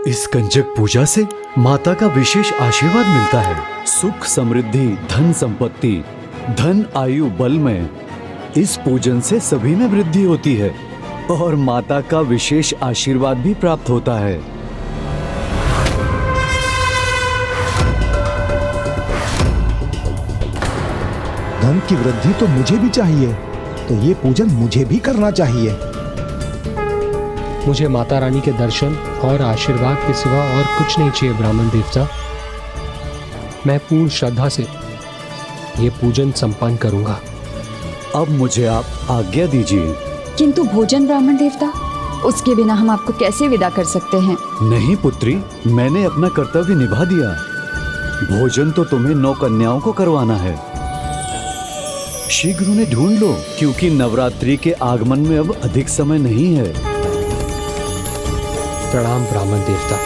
इस कंजक पूजा से माता का विशेष आशीर्वाद मिलता है। सुख, समृद्धि, धन संपत्ति, धन, आयु, बल में इस पूजन से सभी में वृद्धि होती है और माता का विशेष आशीर्वाद भी प्राप्त होता है। धन की वृद्धि तो मुझे भी चाहिए, तो ये पूजन मुझे भी करना चाहिए। मुझे माता रानी के दर्शन और आशीर्वाद के सिवा और कुछ नहीं चाहिए ब्राह्मण देवता। मैं पूर्ण श्रद्धा से ये पूजन संपन्न करूंगा। अब मुझे आप आज्ञा दीजिए। किंतु भोजन ब्राह्मण देवता, उसके बिना हम आपको कैसे विदा कर सकते हैं? नहीं पुत्री, मैंने अपना कर्तव्य निभा दिया। भोजन तो तुम्हें 9 कन्याओं को करवाना है। शीघ्र उन्हें ढूंढ लो, क्योंकि नवरात्रि के आगमन में अब अधिक समय नहीं है। प्रणाम ब्राह्मण देवता।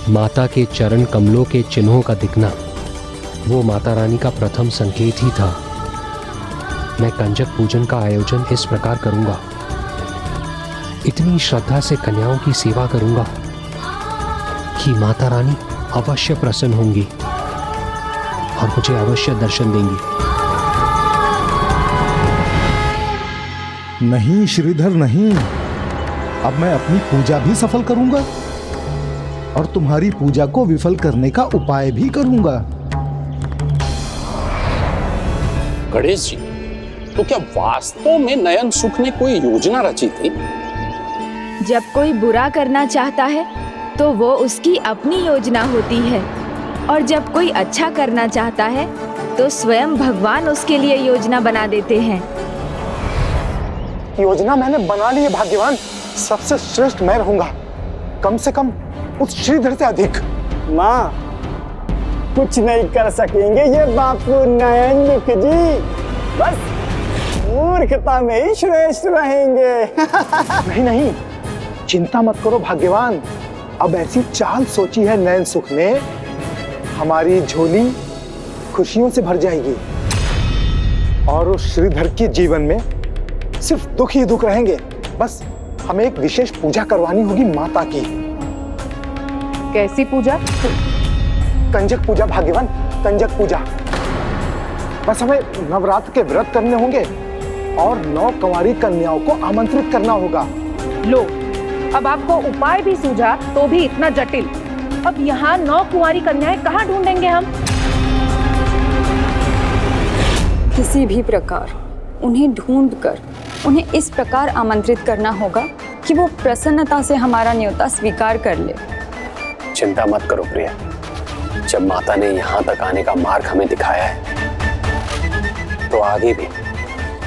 माता के चरण कमलों के चिन्हों का दिखना वो माता रानी का प्रथम संकेत ही था। मैं कंजक पूजन का आयोजन इस प्रकार करूंगा। इतनी श्रद्धा से कन्याओं की सेवा करूंगा कि माता रानी अवश्य प्रसन्न होंगी और मुझे अवश्य दर्शन देंगी। नहीं श्रीधर, नहीं। अब मैं अपनी पूजा भी सफल करूंगा और तुम्हारी पूजा को विफल करने का उपाय भी करूंगा। गणेश जी, तो क्या वास्तव में नयन सुख ने कोई योजना रची थी? जब कोई बुरा करना चाहता है तो वो उसकी अपनी योजना होती है, और जब कोई अच्छा करना चाहता है तो स्वयं भगवान उसके लिए योजना बना देते हैं। योजना मैंने बना ली है भाग्यवान। सबसे श्रेष्ठ मैं रहूंगा, कम से कम उस श्रीधर से अधिक। माँ, कुछ नहीं कर सकेंगे ये बापू नयन मुख जी, बस मूर्खता में ही श्रेष्ठ रहेंगे। नहीं नहीं, चिंता मत करो भाग्यवान। अब ऐसी चाल सोची है नयन सुख ने, हमारी झोली खुशियों से भर जाएगी और उस श्रीधर के जीवन में सिर्फ दुख ही दुख रहेंगे। बस हमें एक विशेष पूजा करवानी होगी माता की। कैसी पूजा? कंजक पूजा भाग्यवान, कंजक पूजा। बस हमें नवरात्र के व्रत करने होंगे और 9 कुंवारी कन्याओं को आमंत्रित करना होगा। लो, अब आपको उपाय भी सूझा तो भी इतना जटिल। अब यहाँ 9 कुंवारी कन्याएं कहाँ ढूंढेंगे हम? किसी भी प्रकार उन्हें ढूंढकर उन्हें इस प्रकार आमंत्रित करना होगा कि वो प्रसन्नता से हमारा न्योता स्वीकार कर ले। चिंता मत करो प्रिया, जब माता ने यहाँ तक आने का मार्ग हमें दिखाया है तो आगे भी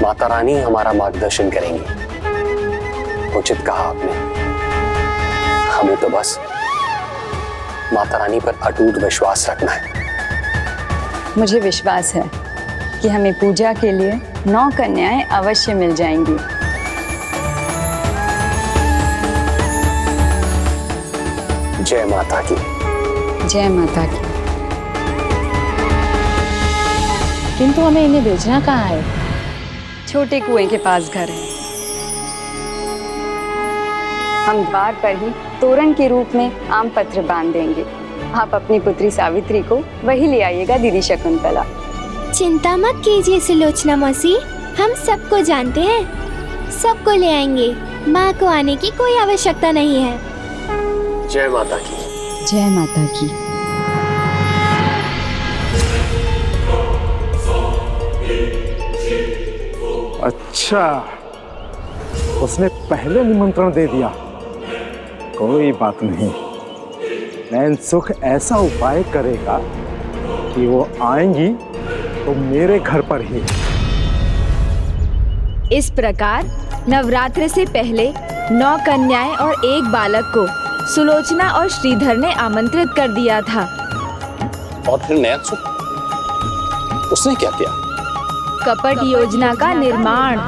माता रानी हमारा मार्गदर्शन करेंगी। उचित कहा आपने। हमें तो बस माता रानी पर अटूट विश्वास रखना है। मुझे विश्वास है कि हमें पूजा के लिए 9 कन्याएं अवश्य मिल जाएंगी। जय माता की। जय माता की। किंतु हमें इन्हें भेजना कहाँ है? छोटे कुएं के पास घर है। हम द्वार पर ही तोरण के रूप में आम पत्र बांध देंगे। आप अपनी पुत्री सावित्री को वही ले आइएगा दीदी शकुंतला। चिंता मत कीजिए सुलोचना मौसी, हम सबको जानते हैं, सबको ले आएंगे। माँ को आने की कोई आवश्यकता नहीं है। जय माता की। जय माता की। अच्छा, उसने पहले निमंत्रण दे दिया। कोई बात नहीं, नैन सुख ऐसा उपाय करेगा कि वो आएंगी तो मेरे घर पर ही। इस प्रकार नवरात्र से पहले 9 कन्याएं और 1 बालक को सुलोचना और श्रीधर ने आमंत्रित कर दिया था। और फिर नयन सुख, उसने क्या किया? कपट योजना का निर्माण।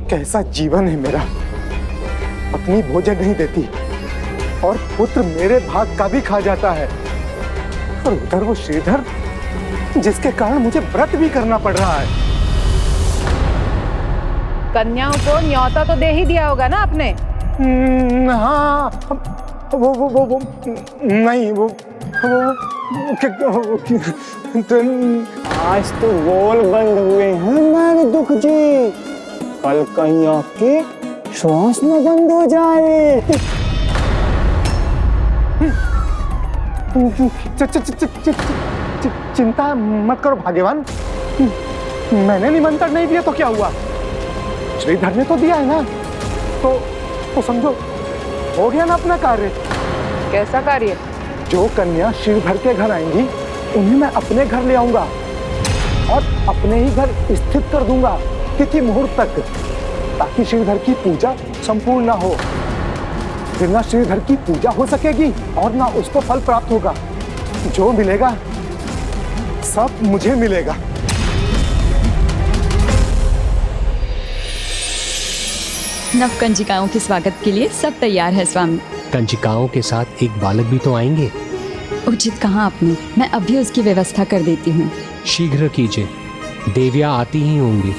कैसा जीवन है मेरा, अपनी भोजन नहीं देती, और पुत्र मेरे भाग का भी खा जाता है। और उधर वो श्रीधर जिसके कारण मुझे व्रत भी करना पड़ रहा है। कन्याओं को न्योता तो दे ही दिया होगा ना आपने? हाँ, वो नहीं, आज तो बोल बंद हुए हैं हमारे दुख जी, कल कहीं आपके श्वास में बंद हो जाए। चिंता मत करो भाग्यवान, मैंने निमंत्रण नहीं दिया तो क्या हुआ, श्रीधर ने तो दिया है ना, तो समझो हो गया ना अपना कार्य। कैसा कार्य? जो कन्या श्रीधर के घर आएंगी उन्हें मैं अपने घर ले आऊंगा और अपने ही घर स्थित कर दूंगा तिथि मुहूर्त तक, ताकि श्रीधर की पूजा संपूर्ण ना हो। फिर ना श्रीधर की पूजा हो सकेगी और ना उसको फल प्राप्त होगा। जो मिलेगा सब मुझे मिलेगा। नव कंजिकाओं के स्वागत के लिए सब तैयार है स्वामी। कंजिकाओं के साथ एक बालक भी तो आएंगे। उचित कहा आपने, मैं अभी उसकी व्यवस्था कर देती हूँ। शीघ्र कीजिए, देवियाँ आती ही होंगी।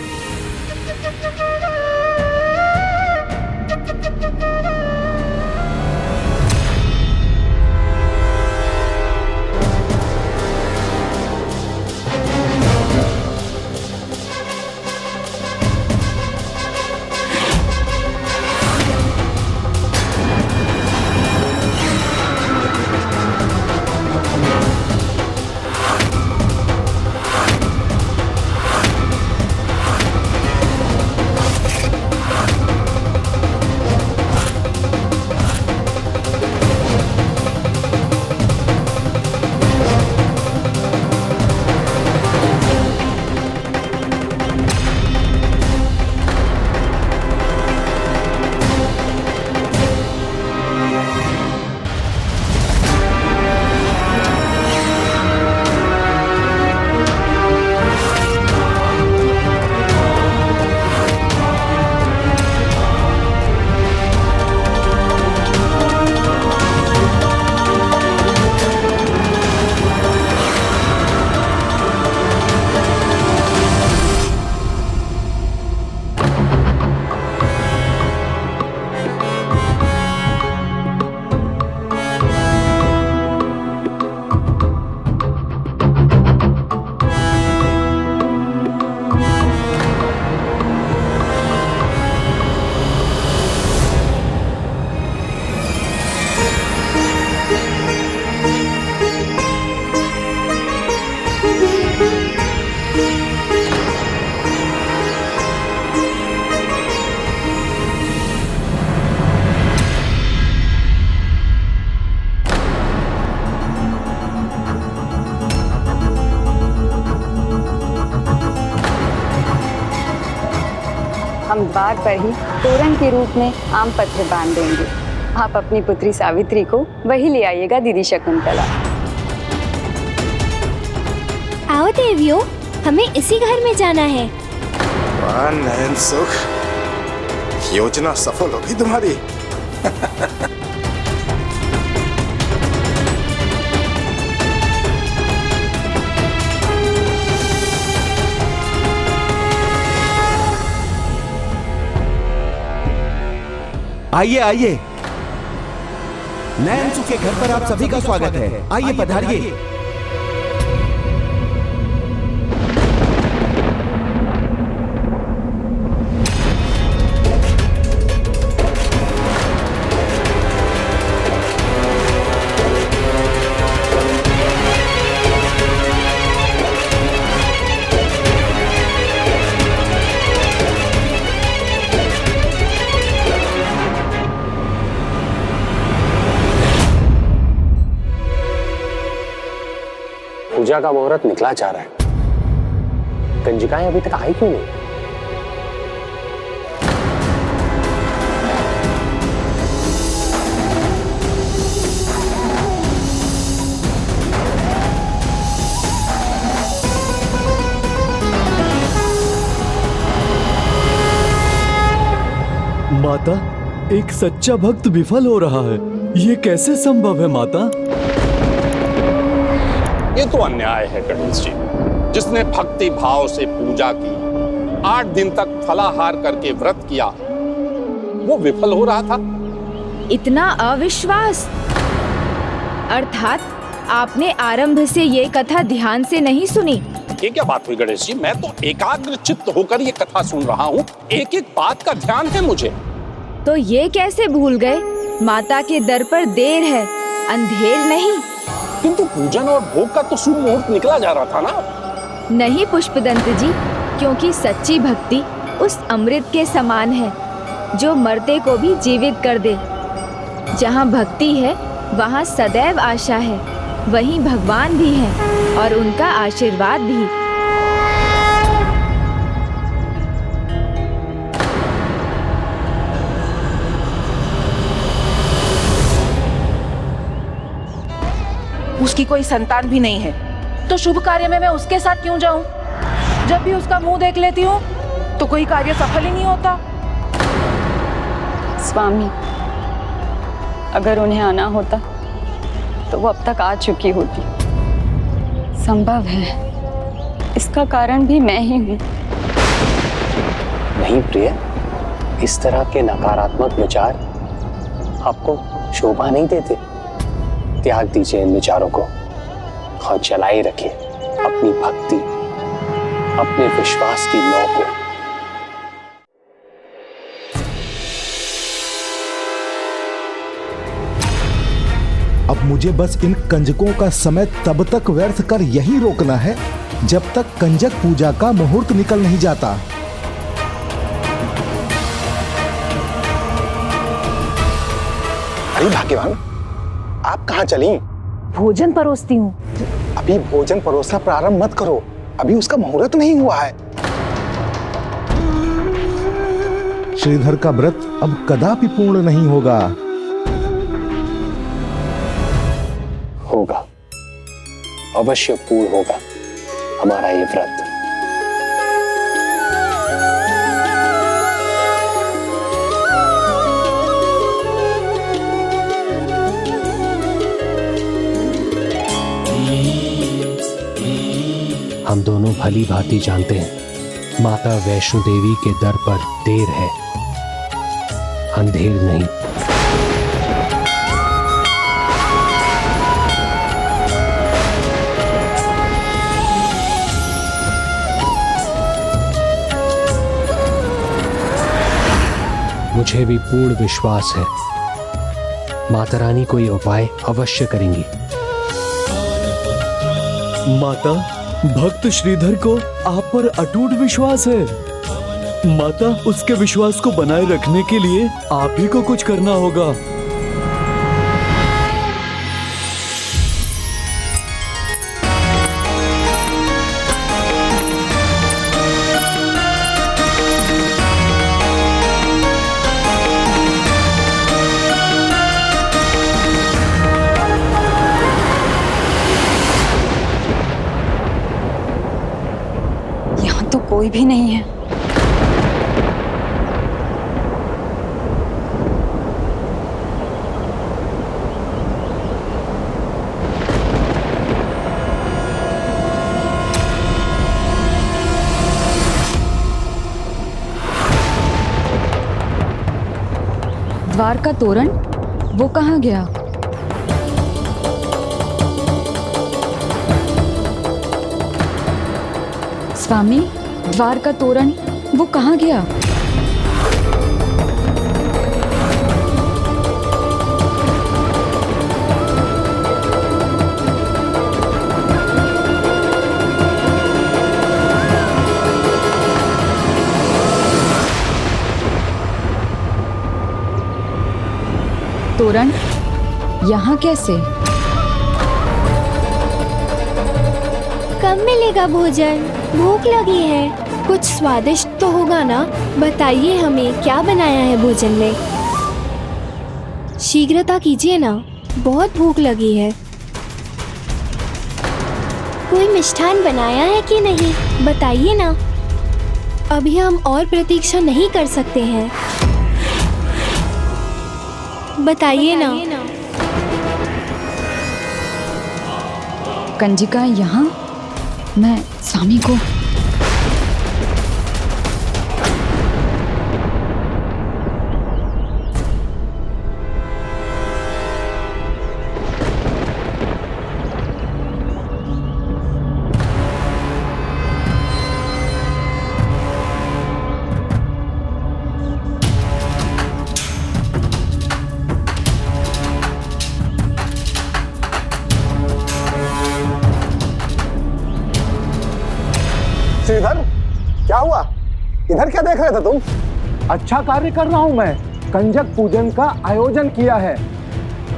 हम द्वार पर ही तोरण के रूप में आम पत्र बांध देंगे। आप अपनी पुत्री सावित्री को वही ले आइएगा दीदी शकुंतला। आओ देवियों, हमें इसी घर में जाना है। वाह नयन सुख, योजना सफल होगी तुम्हारी। आइए आइए, नयन सुख के घर पर आप सभी का स्वागत है। आइए पधारिए। पूजा का मुहूर्त निकला जा रहा है, कंजिकाएं अभी तक आई क्यों नहीं? माता, एक सच्चा भक्त विफल हो रहा है। ये कैसे संभव है माता? ये तो अन्याय है गणेश जी। जिसने भक्ति भाव से पूजा की, 8 दिन तक फलाहार करके व्रत किया, वो विफल हो रहा था। इतना अविश्वास! अर्थात आपने आरंभ से ये कथा ध्यान से नहीं सुनी। ये क्या बात हुई गणेश जी? मैं तो एकाग्र चित्त होकर ये कथा सुन रहा हूँ। एक एक बात का ध्यान है मुझे। तो ये कैसे भूल गए? माता के दर पर देर है, अंधेर नहीं। किंतु पूजन और भोग का तो शुभ मुहूर्त निकला जा रहा था ना। नहीं पुष्पदंत जी, क्योंकि सच्ची भक्ति उस अमृत के समान है जो मरते को भी जीवित कर दे। जहाँ भक्ति है वहाँ सदैव आशा है, वहीं भगवान भी हैं और उनका आशीर्वाद भी। उसकी कोई संतान भी नहीं है, तो शुभ कार्य में मैं उसके साथ क्यों जाऊं? जब भी उसका मुंह देख लेती हूँ तो कोई कार्य सफल ही नहीं होता। स्वामी, अगर उन्हें आना होता तो वो अब तक आ चुकी होती। संभव है इसका कारण भी मैं ही हूँ। नहीं प्रिय, इस तरह के नकारात्मक विचार आपको शोभा नहीं देते। त्याग दीजिए इन विचारों को और चलाए रखिए अपनी भक्ति, अपने विश्वास की नौ को। अब मुझे बस इन कंजकों का समय तब तक व्यर्थ कर यही रोकना है जब तक कंजक पूजा का मुहूर्त निकल नहीं जाता। अरे भाग्यवान, आप कहाँ चली? भोजन परोसती हूँ। अभी भोजन परोसना प्रारंभ मत करो, अभी उसका मुहूर्त नहीं हुआ है। श्रीधर का व्रत अब कदापि पूर्ण नहीं होगा। होगा, अवश्य पूर्ण होगा हमारा ये व्रत। हम दोनों भली भांति जानते हैं माता वैष्णो देवी के दर पर देर है, अंधेर नहीं। मुझे भी पूर्ण विश्वास है माता रानी कोई उपाय अवश्य करेंगी। माता, भक्त श्रीधर को आप पर अटूट विश्वास है। माता, उसके विश्वास को बनाए रखने के लिए आप ही को कुछ करना होगा। तो कोई भी नहीं है। द्वार का तोरण, वो कहाँ गया? स्वामी, द्वार का तोरण वो कहाँ गया? तोरण यहाँ कैसे? कब मिलेगा भोजन? भूख लगी है, कुछ स्वादिष्ट तो होगा ना? बताइए हमें क्या बनाया है भोजन में। शीघ्रता कीजिए ना, बहुत भूख लगी है। कोई मिष्ठान बनाया है कि नहीं, बताइए ना। अभी हम और प्रतीक्षा नहीं कर सकते हैं, बताइए ना। कंजिका यहाँ, मैं स्वामी को श्रीधर, क्या हुआ? इधर क्या देख रहे थे तुम? अच्छा कार्य कर रहा हूं मैं। कंजक पूजन का आयोजन किया है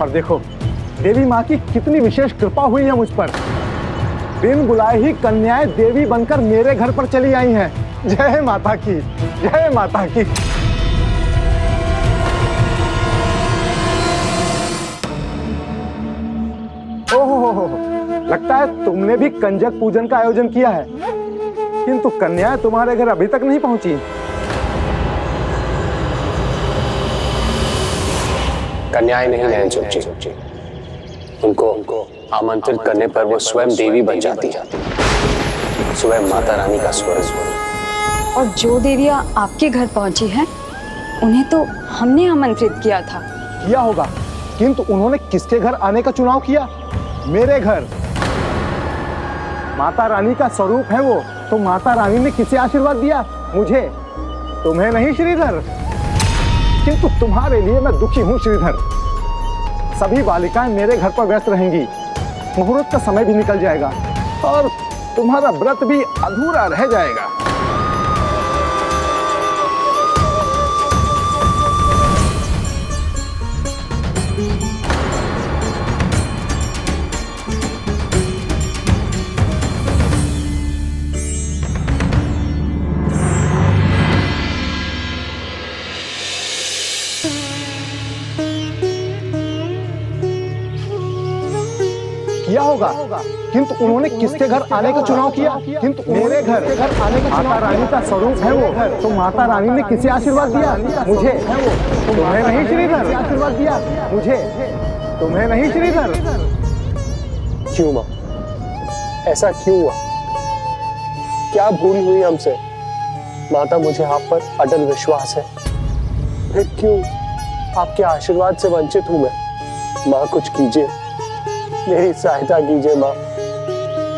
और देखो देवी माँ की कितनी विशेष कृपा हुई है मुझ पर। बिन बुलाए ही कन्याएं देवी बनकर मेरे घर पर चली आई हैं। जय माता की, जय माता की। ओहो, लगता है तुमने भी कंजक पूजन का आयोजन किया है, किंतु कन्याएं तुम्हारे घर अभी तक नहीं पहुंची। कन्याएं नहीं नैन सुख जी, उनको आमंत्रित करने पर वो स्वयं देवी बन जाती है, स्वयं माता रानी का स्वरूप। और जो देवियां आपके घर पहुंची हैं, उन्हें तो हमने आमंत्रित किया था। किया होगा, किंतु उन्होंने किसके घर आने का चुनाव किया? मेरे घर। माता रानी का स्वरूप है वो, तो माता रानी ने किसे आशीर्वाद दिया? मुझे, तुम्हें नहीं श्रीधर। किंतु तुम्हारे लिए मैं दुखी हूं श्रीधर। सभी बालिकाएं मेरे घर पर व्यस्त रहेंगी, मुहूर्त का समय भी निकल जाएगा और तुम्हारा व्रत भी अधूरा रह जाएगा। किया होगा, किंतु उन्होंने किसके घर आने का चुनाव किया? किंतु मेरे घर आने का। माता रानी का स्वरूप है वो, तो माता रानी ने किसे आशीर्वाद दिया? मुझे। तुम्हें नहीं श्रीधर। आशीर्वाद दिया मुझे, तुम्हें नहीं श्रीधर। क्यों माँ, ऐसा क्यों हुआ? क्या भूल हुई हमसे? माता, मुझे आप पर अटल विश्वास है, फिर क्यों आपके आशीर्वाद से वंचित हूं मैं? माँ, कुछ कीजिए, मेरी सहायता कीजिए माँ,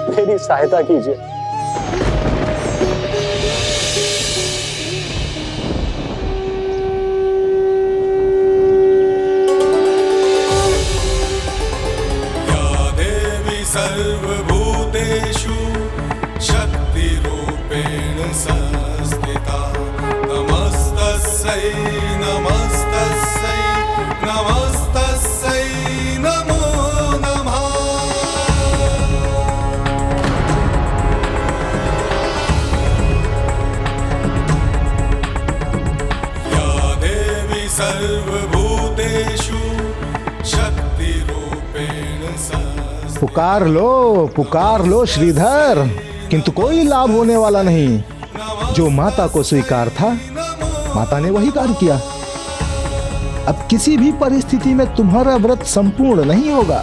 मेरी सहायता कीजिए। या देवी सर्वभूतेषु शक्तिरूपेण संस्थिता, नमस्तस्यै नमस्तस्यै नमस्तस्यै नमो नमः। या देवी सर्वभूतेषु शक्तिरूपेण संस्थिता। पुकार लो श्रीधर, किंतु कोई लाभ होने वाला नहीं। जो माता को स्वीकार था, माता ने वही कार्य किया। अब किसी भी परिस्थिति में तुम्हारा व्रत संपूर्ण नहीं होगा।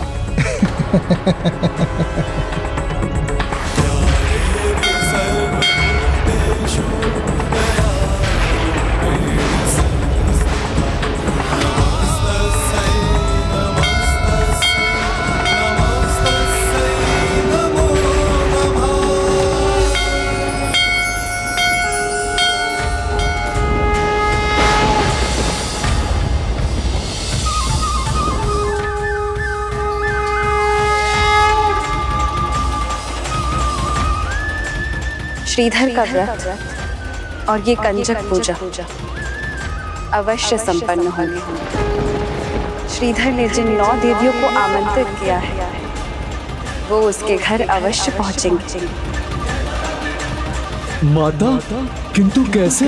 श्रीधर का व्रत और ये कंजक पूजा अवश्य संपन्न होगी। श्रीधर ने जिन 9 देवियों को आमंत्रित किया है, वो उसके घर अवश्य पहुंचेंगे। माता, किंतु कैसे?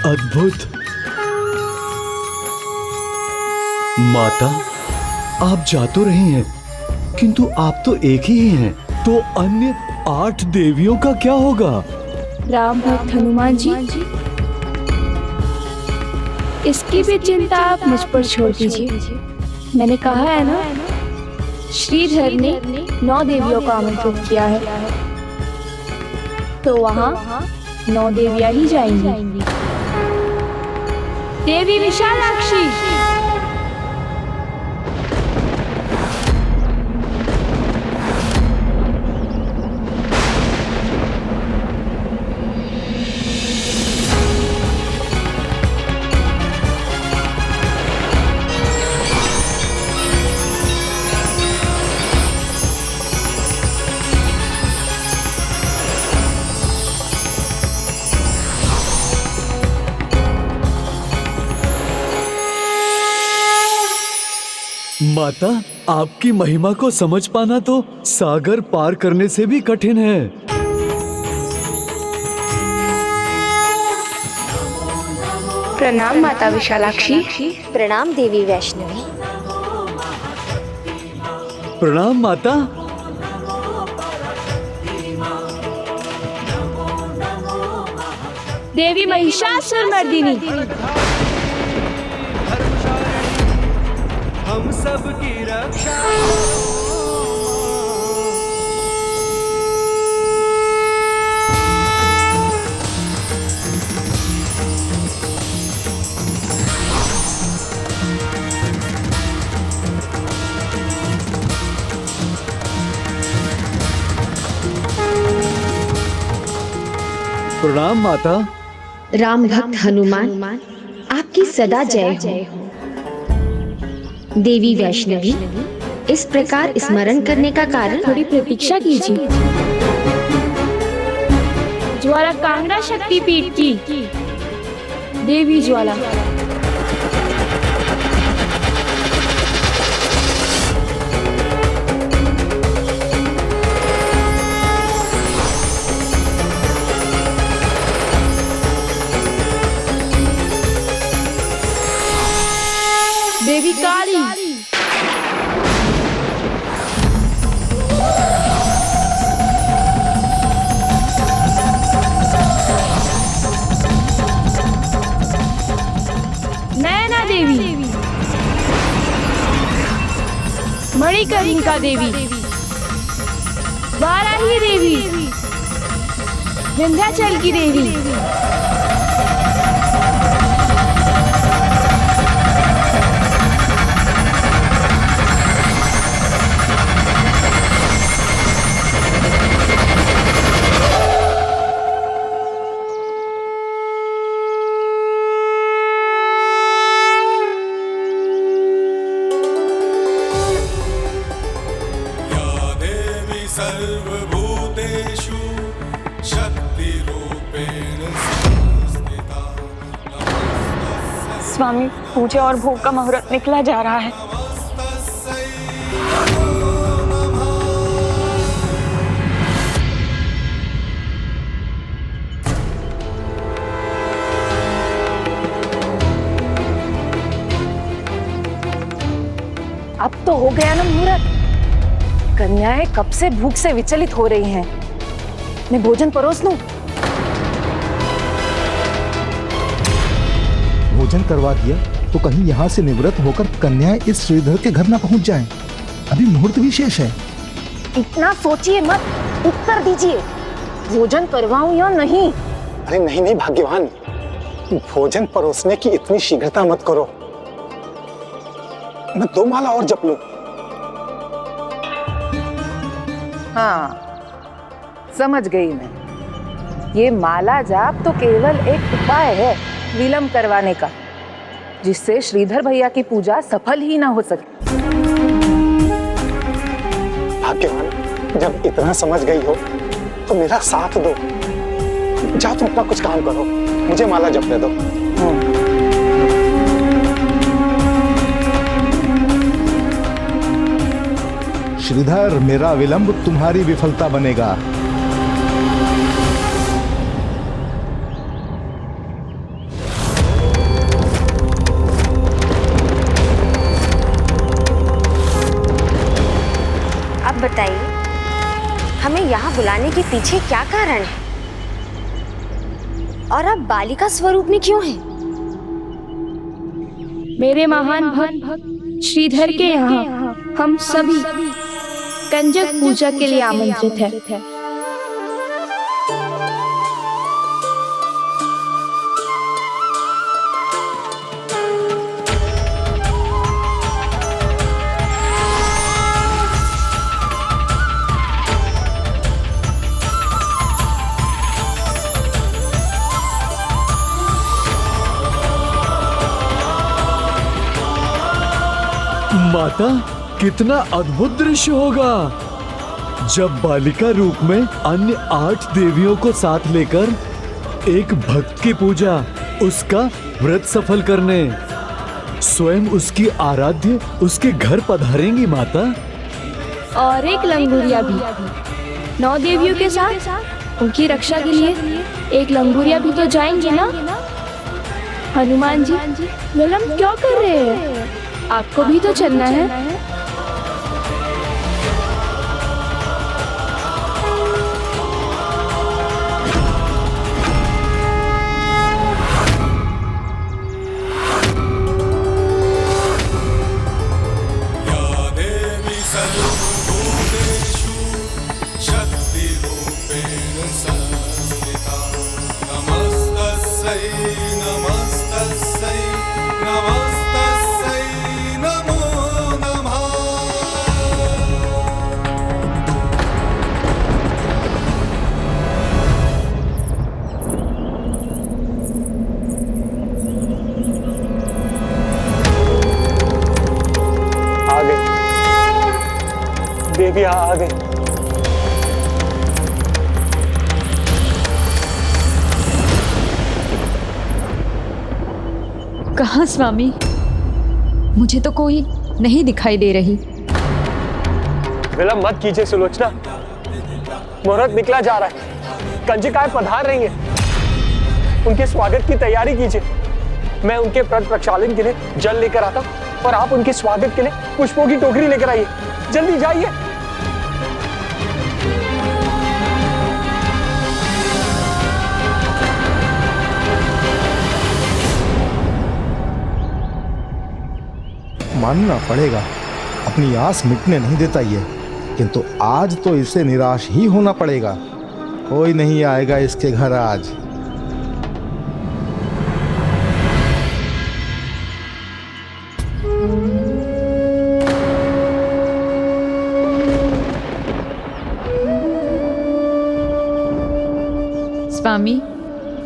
अद्भुत। माता, आप जा तो रही हैं, किंतु आप तो एक ही हैं, तो अन्य 8 देवियों का क्या होगा? राम भक्त हनुमान जी, इसकी भी चिंता आप मुझ पर छोड़ दीजिए। मैंने कहा है ना, श्रीधर ने 9 देवियों को आमंत्रित किया है, तो वहाँ 9 देवियां ही जाएंगी। देवी विशालाक्षी, माता, आपकी महिमा को समझ पाना तो सागर पार करने से भी कठिन है। प्रणाम माता विशालाक्षी। प्रणाम देवी वैष्णवी। प्रणाम माता। देवी महिषासुरमर्दिनी, हम सब की रक्षा। प्रणाम माता। राम भक्त हनुमान, आपकी सदा जय हो। देवी वैष्णवी, इस प्रकार स्मरण करने का कारण? थोड़ी प्रतीक्षा कीजिए। ज्वाला कांगड़ा शक्तिपीठ की देवी ज्वाला। देवी काली, नैना देवी, मणिकर्णिका देवी, वाराही देवी, विंध्याचल की देवी, सर्वभूतेषु शक्तिरूपेण संस्थिता। स्वामी, पूजा और भोग का मुहूर्त निकला जा रहा है। अब तो हो गया ना मुहूर्त। कन्याएं कब से भूख से विचलित हो रही हैं। मैं भोजन परोस लूं? भोजन करवा दिया तो कहीं यहाँ से निवृत्त होकर कन्याएं इस श्रीधर के घर ना पहुँच जाएं। अभी मुहूर्त भी शेष है। इतना सोचिए मत, उत्तर दीजिए, भोजन करवाऊं या नहीं? अरे नहीं नहीं भाग्यवान, भोजन परोसने की इतनी शीघ्रता मत करो। मैं 2 माला और जप लूं। हाँ, समझ गई मैं। ये माला जाप तो केवल एक उपाय है विलंब करवाने का, जिससे श्रीधर भैया की पूजा सफल ही ना हो सके। भाग्यवान, जब इतना समझ गई हो तो मेरा साथ दो। जाओ तुम अपना कुछ काम करो, मुझे माला जपने दो। श्रीधर, मेरा विलंब तुम्हारी विफलता बनेगा। बुलाने के पीछे क्या कारण है? और आप बालिका स्वरूप में क्यों हैं? मेरे महान भक्त श्रीधर के यहाँ हम सभी कंजक पूजा के लिए आमंत्रित हैं। माता, कितना अद्भुत दृश्य होगा जब बालिका रूप में अन्य 8 देवियों को साथ लेकर एक भक्त की पूजा, उसका व्रत सफल करने स्वयं उसकी आराध्य उसके घर पधारेंगी माता। और एक लंगूरिया भी 9 देवियों के साथ उनकी रक्षा के लिए एक लंगूरिया भी तो जाएंगे ना। हनुमान जी विलम्ब क्यों कर रहे हैं? आपको भी तो चलना है। या देवी सर्वभूतेषु शक्तिरूपेण संस्थिता नमस्तस्यै नमस्तस्यै नमस्तस्यै नमो नमः। आ गए देवी, आ गए। कहाँ स्वामी? मुझे तो कोई नहीं दिखाई दे रही। विलम्ब मत कीजिए सुलोचना, मुहूर्त निकला जा रहा है। कंजिकाएं पधार रही हैं, उनके स्वागत की तैयारी कीजिए। मैं उनके व्रत प्रक्षालन के लिए जल लेकर आता हूं और आप उनके स्वागत के लिए पुष्पों की टोकरी लेकर आइए। जल्दी जाइए। मानना पड़ेगा, अपनी आस मिटने नहीं देता ये, किंतु आज तो इसे निराश ही होना पड़ेगा। कोई नहीं आएगा इसके घर आज। स्वामी,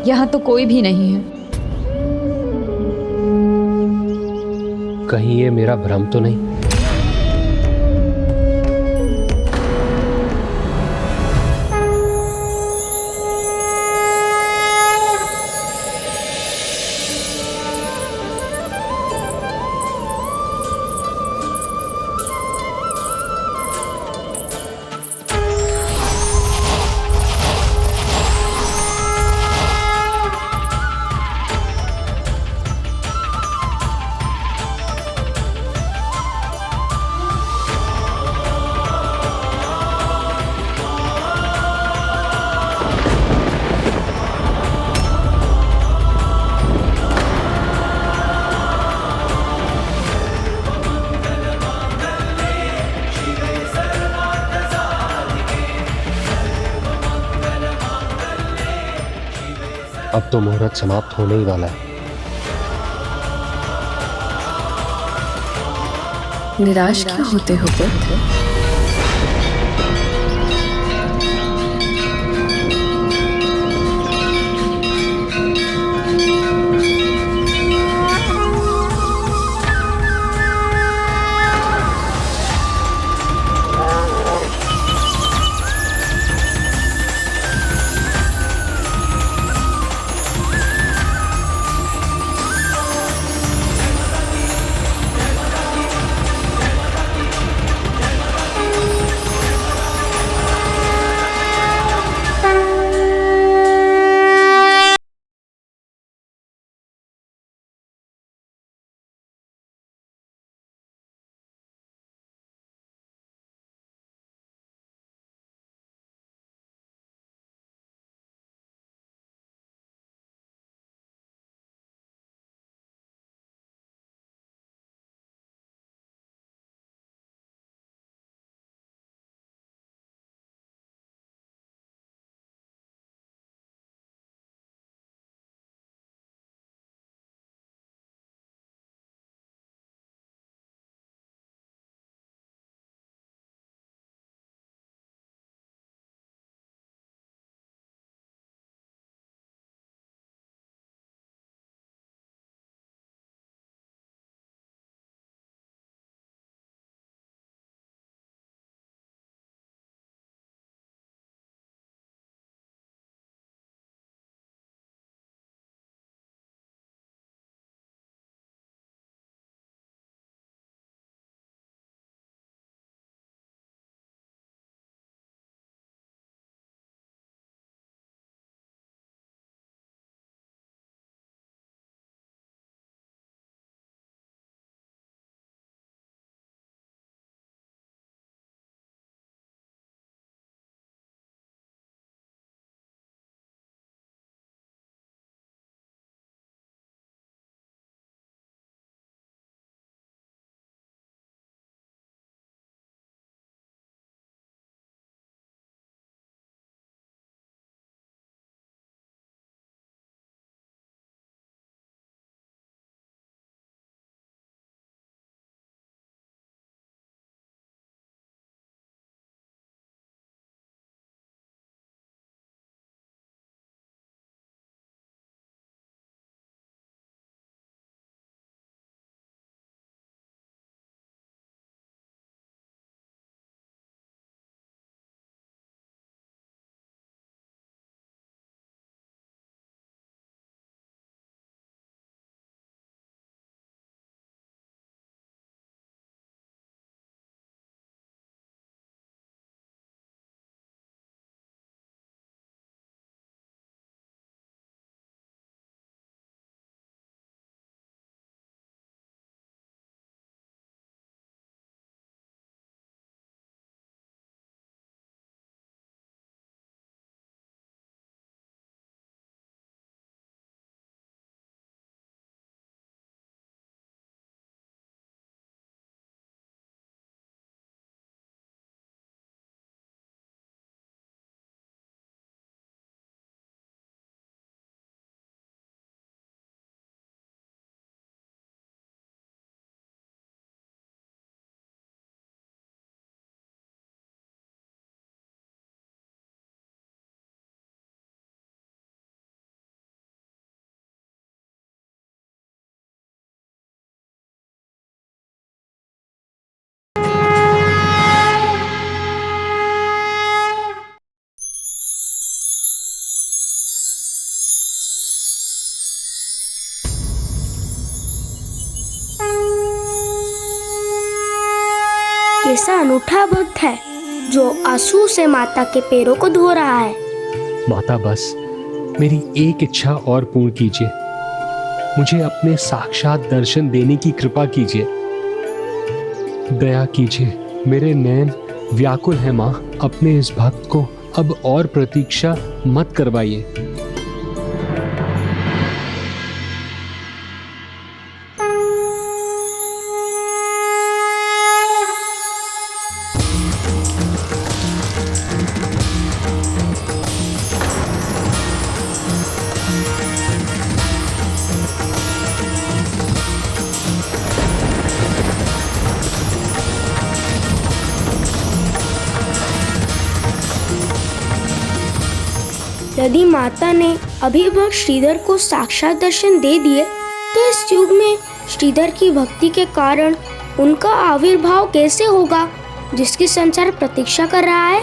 यहाँ तो कोई भी नहीं है। कहीं ये मेरा भ्रम तो नहीं? अब तो मुहूर्त समाप्त होने ही वाला है। निराश क्यों होते हो पुत्र? ऐसा अनूठा भक्त है जो आंसू से माता के पैरों को धो रहा है। माता, बस मेरी एक इच्छा और पूर्ण कीजिए। मुझे अपने साक्षात दर्शन देने की कृपा कीजिए। दया कीजिए, मेरे नयन व्याकुल है माँ। अपने इस भक्त को अब और प्रतीक्षा मत करवाइए। यदि माता ने अभी भक्त श्रीधर को साक्षात दर्शन दे दिए तो इस युग में श्रीधर की भक्ति के कारण उनका आविर्भाव कैसे होगा जिसकी संसार प्रतीक्षा कर रहा है।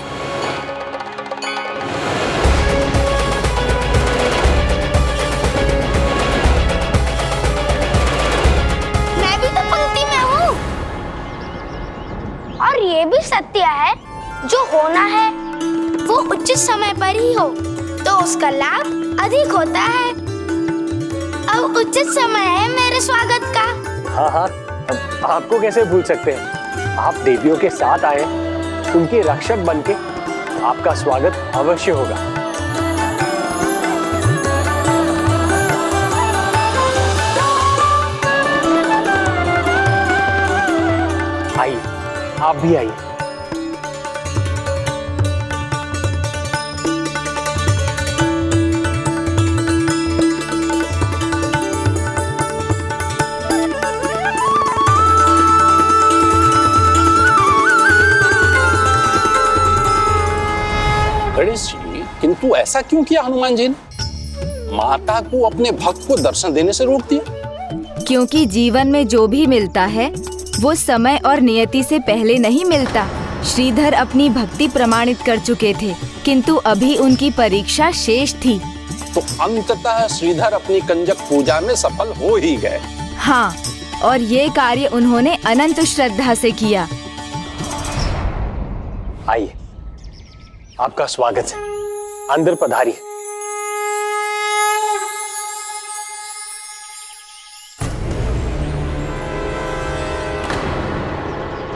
मैं भी तो पंक्ति में हूँ। और ये भी सत्य है, जो होना है वो उचित समय पर ही हो तो उसका लाभ अधिक होता है। अब उचित समय है मेरे स्वागत का। हाँ हाँ, आपको कैसे भूल सकते हैं। आप देवियों के साथ आए, उनके रक्षक बनके आपका स्वागत अवश्य होगा। आइए, आप भी आइए। गणेश जी, किंतु ऐसा क्यों किया हनुमान जी ने? माता को अपने भक्त को दर्शन देने से रोक दिया? क्योंकि जीवन में जो भी मिलता है वो समय और नियति से पहले नहीं मिलता। श्रीधर अपनी भक्ति प्रमाणित कर चुके थे, किंतु अभी उनकी परीक्षा शेष थी। तो अंततः श्रीधर अपनी कंजक पूजा में सफल हो ही गए। हाँ, और ये कार्य उन्होंने अनंत श्रद्धा से किया। आइए, आपका स्वागत है। अंदर पधारिए।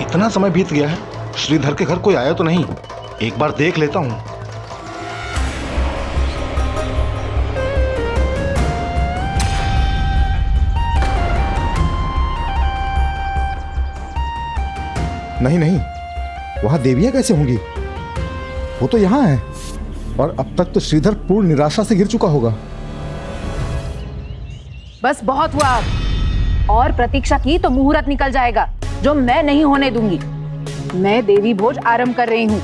इतना समय बीत गया है, श्रीधर के घर कोई आया तो नहीं। एक बार देख लेता हूं। नहीं नहीं, वहां देवियां कैसे होंगी? वो तो यहाँ है। और अब तक तो श्रीधर पूर्ण निराशा से गिर चुका होगा। बस बहुत हुआ अब। और प्रतीक्षा की तो मुहूर्त निकल जाएगा, जो मैं नहीं होने दूंगी। मैं देवी भोज आरंभ कर रही हूँ।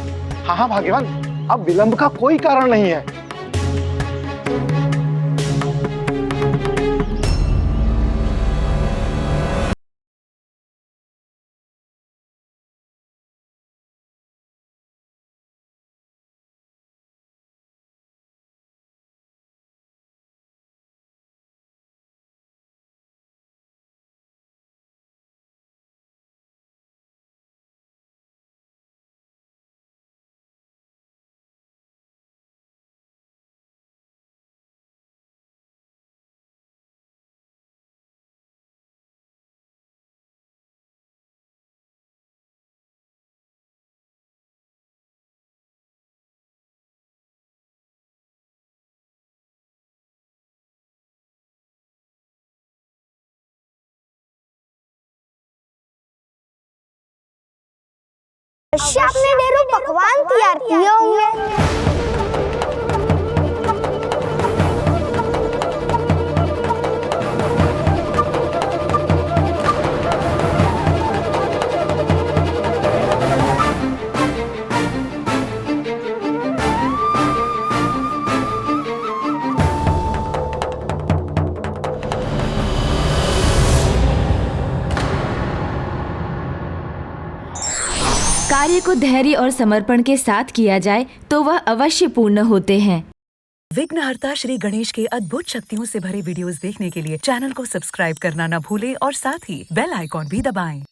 हाँ हाँ भाग्यवान, अब विलंब का कोई कारण नहीं है। आपने ढेरों पकवान तैयार किए होंगे। कार्य को धैर्य और समर्पण के साथ किया जाए तो वह अवश्य पूर्ण होते हैं। विघ्नहर्ता श्री गणेश के अद्भुत शक्तियों से भरे वीडियोस देखने के लिए चैनल को सब्सक्राइब करना न भूलें और साथ ही बेल आइकॉन भी दबाएं।